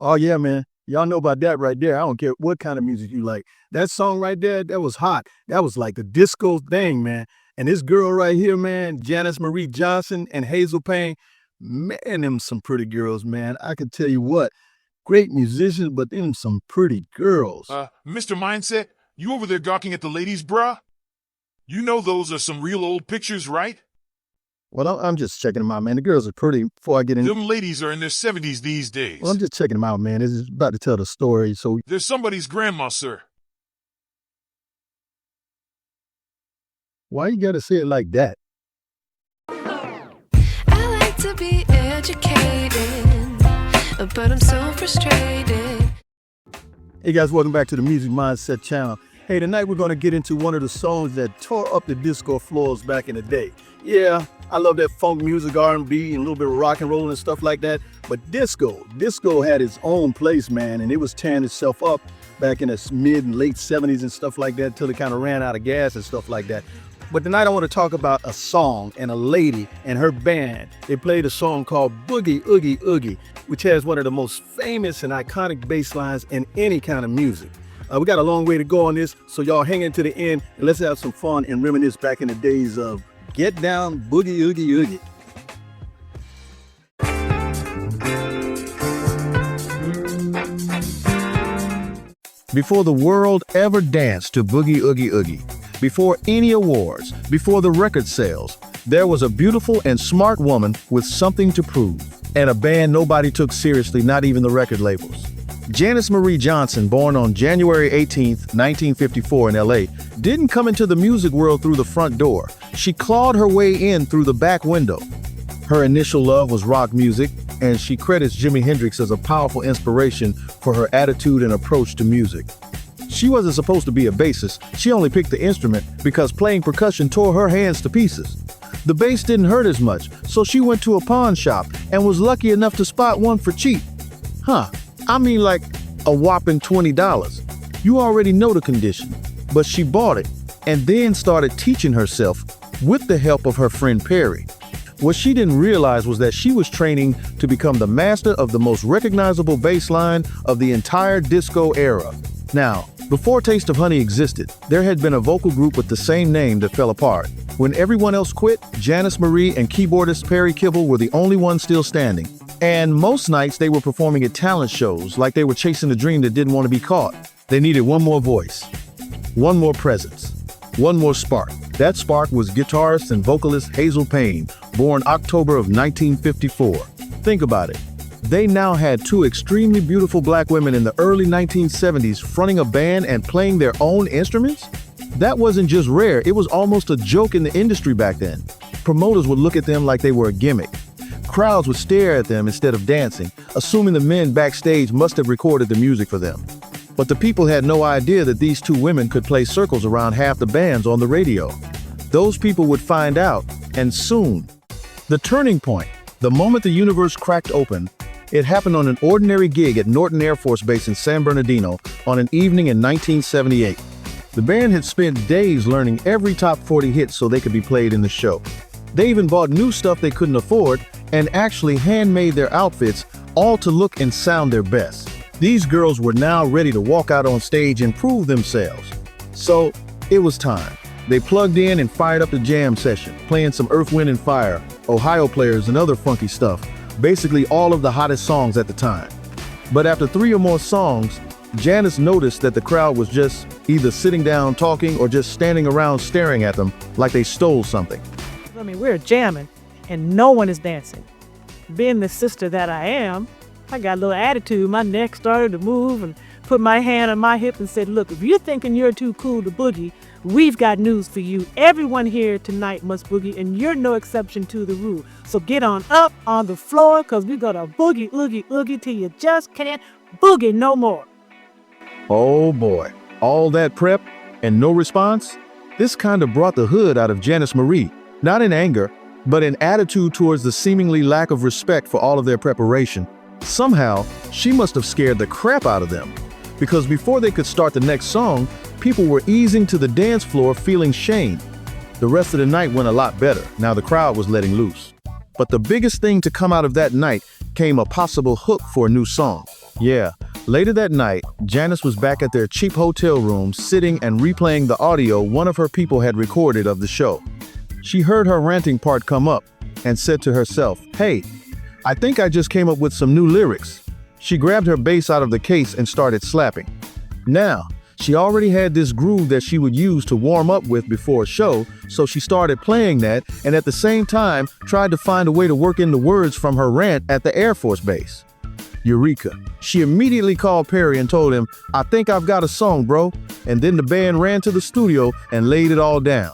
Oh yeah, man. Y'all know about that right there. I don't care what kind of music you like. That song right there, that was hot. That was like the disco thing, man. And this girl right here, man, Janice-Marie Johnson and Hazel Payne, man, them some pretty girls, man. I can tell you what, great musicians, but them some pretty girls. Mr. Mindset, you over there gawking at the ladies, bruh? You know those are some real old pictures, right? Well, I'm just checking them out, man. The girls are pretty before I get in. Them ladies are in their 70s these days. Well, I'm just checking them out, man. This is about to tell the story, so. They're somebody's grandma, sir. Why you gotta say it like that? I like to be educated, but I'm so frustrated. Hey guys, welcome back to the Music Mindset channel. Hey, tonight we're gonna get into one of the songs that tore up the disco floors back in the day. Yeah, I love that funk music, R&B, and a little bit of rock and roll and stuff like that. But disco had its own place, man, and it was tearing itself up back in the mid and late 70s and stuff like that till it kind of ran out of gas and stuff like that. But tonight I want to talk about a song and a lady and her band. They played a song called Boogie Oogie Oogie, which has one of the most famous and iconic bass lines in any kind of music. We got a long way to go on this, so y'all hang in to the end and let's have some fun and reminisce back in the days of Get Down Boogie Oogie Oogie. Before the world ever danced to Boogie Oogie Oogie, before any awards, before the record sales, there was a beautiful and smart woman with something to prove, and a band nobody took seriously, not even the record labels. Janice-Marie Johnson, born on January 18, 1954 in LA, didn't come into the music world through the front door. She clawed her way in through the back window. Her initial love was rock music, and she credits Jimi Hendrix as a powerful inspiration for her attitude and approach to music. She wasn't supposed to be a bassist. She only picked the instrument because playing percussion tore her hands to pieces. The bass didn't hurt as much, so she went to a pawn shop and was lucky enough to spot one for cheap. I mean like a whopping $20. You already know the condition, but she bought it and then started teaching herself with the help of her friend Perry. What she didn't realize was that she was training to become the master of the most recognizable bass line of the entire disco era. Now, before Taste of Honey existed, there had been a vocal group with the same name that fell apart. When everyone else quit, Janice-Marie and keyboardist Perry Kibble were the only ones still standing. And most nights they were performing at talent shows like they were chasing a dream that didn't want to be caught. They needed one more voice, one more presence, one more spark. That spark was guitarist and vocalist Hazel Payne, born October of 1954. Think about it. They now had two extremely beautiful black women in the early 1970s fronting a band and playing their own instruments? That wasn't just rare, it was almost a joke in the industry back then. Promoters would look at them like they were a gimmick. Crowds would stare at them instead of dancing, assuming the men backstage must have recorded the music for them. But the people had no idea that these two women could play circles around half the bands on the radio. Those people would find out, and soon. The turning point, the moment the universe cracked open, it happened on an ordinary gig at Norton Air Force Base in San Bernardino on an evening in 1978. The band had spent days learning every top 40 hit so they could be played in the show. They even bought new stuff they couldn't afford and actually handmade their outfits, all to look and sound their best. These girls were now ready to walk out on stage and prove themselves. So it was time. They plugged in and fired up the jam session, playing some Earth, Wind & Fire, Ohio Players, and other funky stuff. Basically all of the hottest songs at the time. But after 3 or more songs, Janice noticed that the crowd was just either sitting down talking or just standing around staring at them like they stole something. I mean, we're jamming and no one is dancing. Being the sister that I am, I got a little attitude. My neck started to move and put my hand on my hip and said, look, if you're thinking you're too cool to boogie, we've got news for you. Everyone here tonight must boogie, and you're no exception to the rule. So get on up on the floor, because we're going to boogie, oogie, oogie till you just can't boogie no more. Oh boy, all that prep and no response? This kind of brought the hood out of Janice-Marie, not in anger, but in attitude towards the seemingly lack of respect for all of their preparation. Somehow, she must have scared the crap out of them, because before they could start the next song, people were easing to the dance floor feeling shame. The rest of the night went a lot better. Now the crowd was letting loose. But the biggest thing to come out of that night came a possible hook for a new song. Yeah, later that night, Janice was back at their cheap hotel room sitting and replaying the audio one of her people had recorded of the show. She heard her ranting part come up and said to herself, "Hey, I think I just came up with some new lyrics." She grabbed her bass out of the case and started slapping. Now, she already had this groove that she would use to warm up with before a show, so she started playing that and at the same time tried to find a way to work in the words from her rant at the Air Force Base. Eureka. She immediately called Perry and told him, "I think I've got a song, bro." And then the band ran to the studio and laid it all down.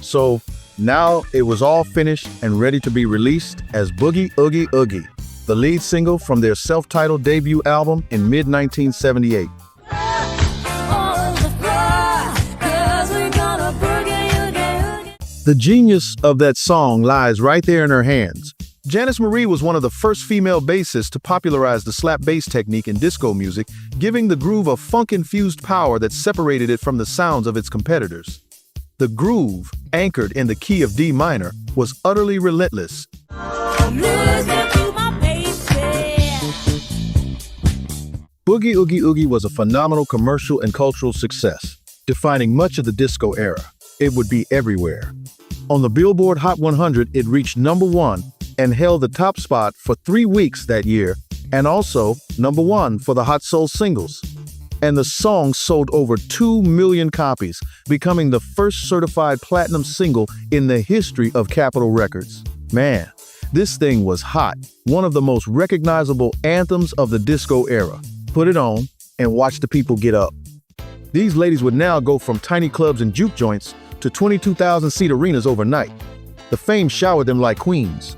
So now it was all finished and ready to be released as Boogie Oogie Oogie, the lead single from their self-titled debut album in mid-1978. The genius of that song lies right there in her hands. Janice-Marie was one of the first female bassists to popularize the slap bass technique in disco music, giving the groove a funk-infused power that separated it from the sounds of its competitors. The groove, anchored in the key of D minor, was utterly relentless. Boogie Oogie Oogie was a phenomenal commercial and cultural success, defining much of the disco era. It would be everywhere. On the Billboard Hot 100, it reached #1 and held the top spot for 3 weeks that year, and also #1 for the Hot Soul singles. And the song sold over 2 million copies, becoming the first certified platinum single in the history of Capitol Records. Man, this thing was hot, one of the most recognizable anthems of the disco era. Put it on and watch the people get up. These ladies would now go from tiny clubs and juke joints to 22,000-seat arenas overnight. The fame showered them like queens.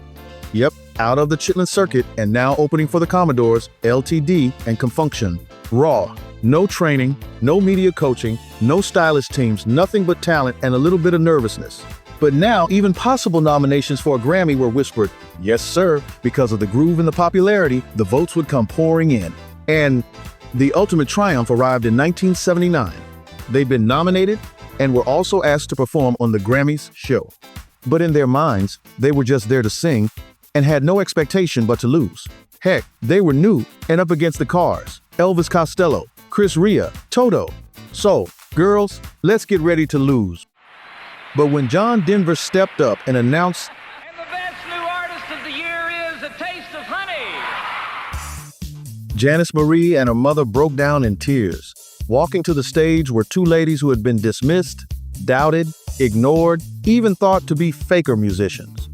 Yep, out of the Chitlin Circuit and now opening for the Commodores, LTD, and Confunction. Raw, no training, no media coaching, no stylist teams, nothing but talent and a little bit of nervousness. But now even possible nominations for a Grammy were whispered, yes sir, because of the groove and the popularity, the votes would come pouring in. And the ultimate triumph arrived in 1979. They'd been nominated and were also asked to perform on the Grammys show. But in their minds, they were just there to sing and had no expectation but to lose. Heck, they were new and up against the Cars, Elvis Costello, Chris Rea, Toto. So, girls, let's get ready to lose. But when John Denver stepped up and announced, "And the best new artist of the year is A Taste of Honey," Janice-Marie and her mother broke down in tears. Walking to the stage were two ladies who had been dismissed, doubted, ignored, even thought to be faker musicians.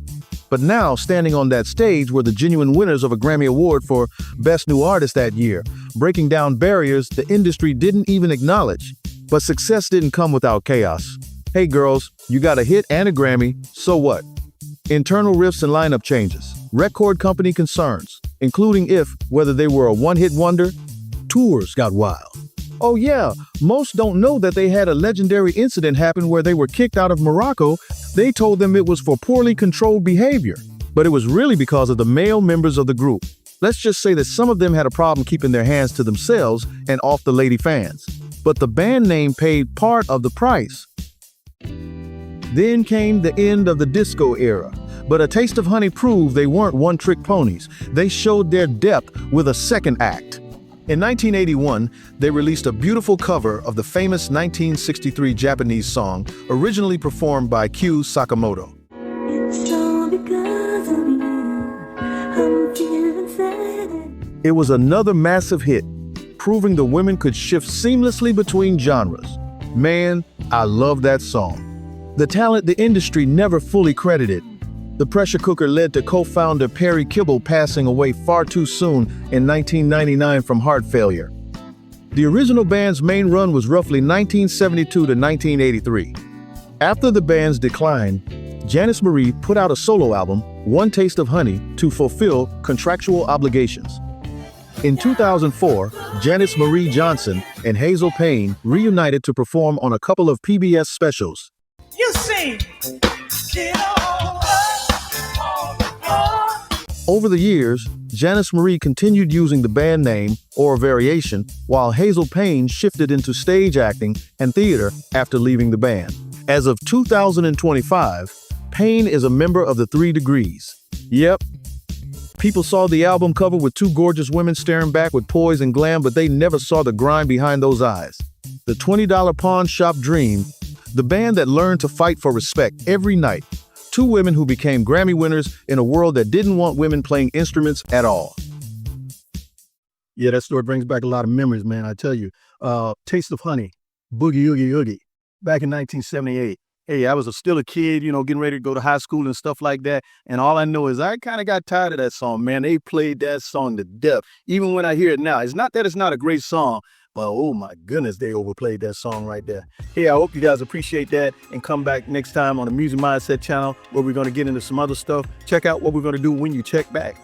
But now, standing on that stage were the genuine winners of a Grammy Award for Best New Artist that year, breaking down barriers the industry didn't even acknowledge. But success didn't come without chaos. Hey girls, you got a hit and a Grammy, so what? Internal rifts and lineup changes, record company concerns, including whether they were a one-hit wonder. Tours got wild. Oh yeah, most don't know that they had a legendary incident happen where they were kicked out of Morocco. They told them it was for poorly controlled behavior, but it was really because of the male members of the group. Let's just say that some of them had a problem keeping their hands to themselves and off the lady fans. But the band name paid part of the price. Then came the end of the disco era. But A Taste of Honey proved they weren't one-trick ponies. They showed their depth with a second act. In 1981, they released a beautiful cover of the famous 1963 Japanese song, originally performed by Q Sakamoto. It was another massive hit, proving the women could shift seamlessly between genres. Man, I love that song. The talent the industry never fully credited. The pressure cooker led to co-founder Perry Kibble passing away far too soon in 1999 from heart failure. The original band's main run was roughly 1972 to 1983. After the band's decline, Janice-Marie put out a solo album, One Taste of Honey, to fulfill contractual obligations. In 2004, Janice-Marie Johnson and Hazel Payne reunited to perform on a couple of PBS specials. You sing, get on up. Over the years, Janice-Marie continued using the band name or a variation, while Hazel Payne shifted into stage acting and theater after leaving the band. As of 2025, Payne is a member of the 3 Degrees. Yep. People saw the album cover with two gorgeous women staring back with poise and glam, but they never saw the grind behind those eyes. The $20 pawn shop dream, the band that learned to fight for respect every night. Two women who became Grammy winners in a world that didn't want women playing instruments at all. Yeah, that story brings back a lot of memories, man, I tell you. Taste of Honey, Boogie Oogie Oogie, back in 1978. Hey, I was still a kid, getting ready to go to high school and stuff like that. And all I know is I kind of got tired of that song, man. They played that song to death. Even when I hear it now, it's not that it's not a great song, but oh my goodness, they overplayed that song right there. Hey, I hope you guys appreciate that and come back next time on the Music Mindset channel where we're going to get into some other stuff. Check out what we're going to do when you check back.